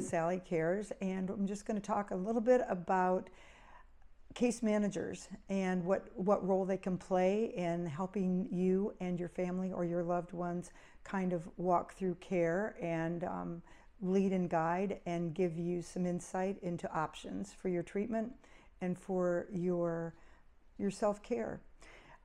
Sally Cares, and I'm just going to talk a little bit about case managers and what role they can play in helping you and your family or your loved ones kind of walk through care and lead and guide and give you some insight into options for your treatment and for your self-care.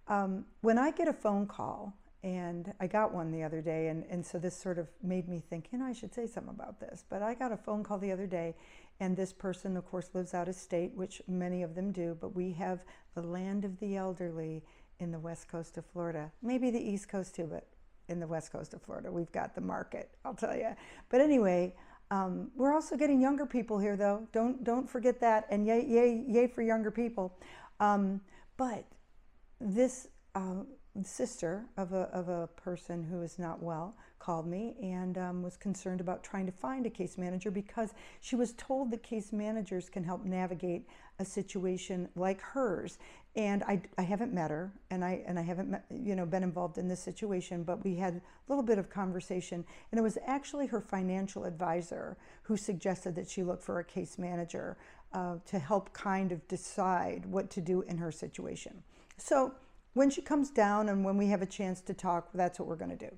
When I get a phone call, and I got one the other day, and so this sort of made me think, I should say something about this. But I got a phone call the other day, and this person, of course, lives out of state, which many of them do, but we have the land of the elderly in the west coast of Florida. Maybe the east coast too, but in the west coast of Florida, we've got the market, I'll tell you. But anyway, we're also getting younger people here, though. Don't forget that, and yay for younger people. But this sister of a person who is not well called me and was concerned about trying to find a case manager because she was told that case managers can help navigate a situation like hers. And I haven't met her, and I haven't been involved in this situation, but we had a little bit of conversation, and it was actually her financial advisor who suggested that she look for a case manager to help kind of decide what to do in her situation. So when she comes down and when we have a chance to talk, that's what we're going to do.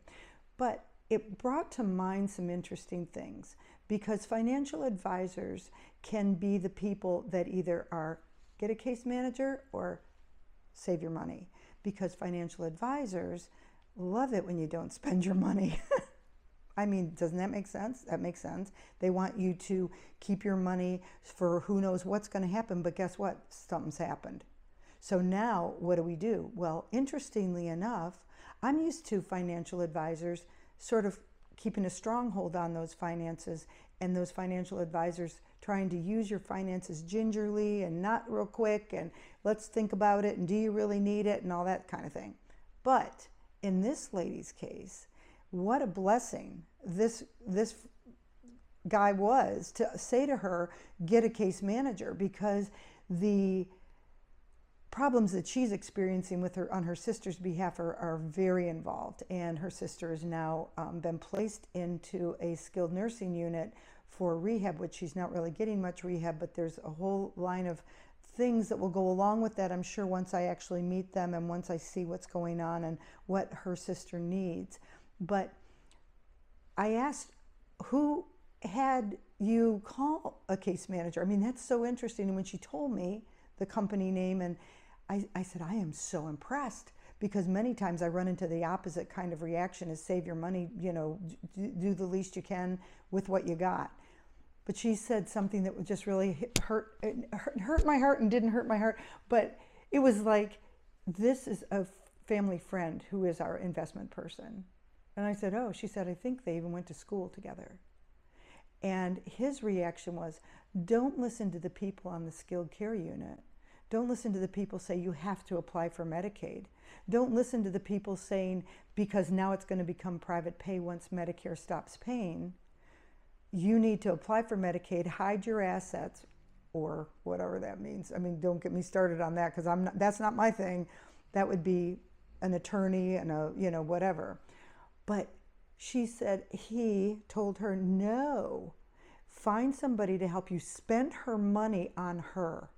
But it brought to mind some interesting things because financial advisors can be the people that either are get a case manager or save your money, because financial advisors love it when you don't spend your money. I mean, doesn't that make sense? That makes sense. They want you to keep your money for who knows what's going to happen, but guess what? Something's happened. So now what do? Well, interestingly enough, I'm used to financial advisors sort of keeping a stronghold on those finances, and those financial advisors trying to use your finances gingerly and not real quick, and let's think about it, and do you really need it, and all that kind of thing. But in this lady's case, what a blessing this guy was to say to her, get a case manager, because the problems that she's experiencing with her on her sister's behalf are very involved, and her sister has now been placed into a skilled nursing unit for rehab, which she's not really getting much rehab, but there's a whole line of things that will go along with that, I'm sure, once I actually meet them and once I see what's going on and what her sister needs. But I asked, who had you call a case manager? I mean, that's so interesting. And when she told me the company name, and I said, I am so impressed, because many times I run into the opposite kind of reaction, is save your money, do the least you can with what you got. But she said something that would just really hurt my heart and didn't hurt my heart. But it was like, this is a family friend who is our investment person. And I said, oh, she said, I think they even went to school together. And his reaction was, don't listen to the people on the skilled care unit. Don't listen to the people say you have to apply for Medicaid. Don't listen to the people saying, because now it's going to become private pay once Medicare stops paying, you need to apply for Medicaid, hide your assets, or whatever that means. I mean, don't get me started on that, because that's not my thing. That would be an attorney and a, whatever. But she said he told her, no, find somebody to help you spend her money on her.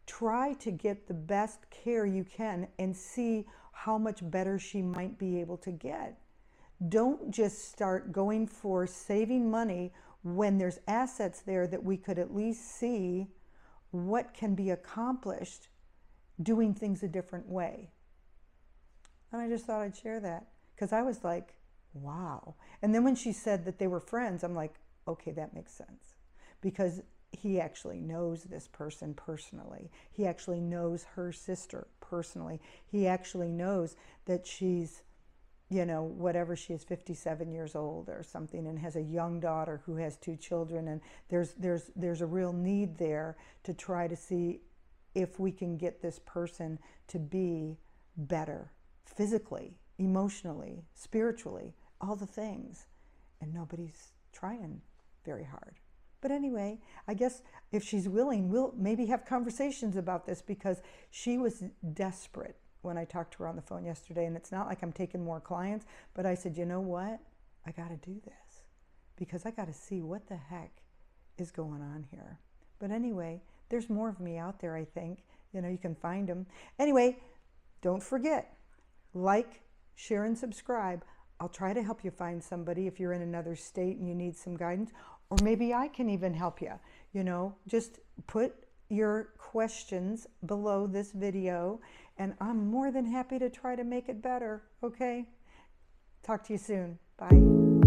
Try to get the best care you can and see how much better she might be able to get. Don't just start going for saving money when there's assets there that we could at least see what can be accomplished doing things a different way. And I just thought I'd share that, because I was like, wow. And then when she said that they were friends, I'm like, okay, that makes sense, because he actually knows this person personally. He actually knows her sister personally. He actually knows that she's, whatever, she is 57 years old or something, and has a young daughter who has 2 children, and there's a real need there to try to see if we can get this person to be better physically, emotionally, spiritually, all the things. And nobody's trying very hard. But anyway, I guess if she's willing, we'll maybe have conversations about this, because she was desperate when I talked to her on the phone yesterday. And it's not like I'm taking more clients, but I said, you know what? I got to do this, because I got to see what the heck is going on here. But anyway, there's more of me out there, I think. You know, you can find them. Anyway, don't forget, like, share, and subscribe. I'll try to help you find somebody if you're in another state and you need some guidance, or maybe I can even help you. You know, just put your questions below this video, and I'm more than happy to try to make it better, okay? Talk to you soon. Bye.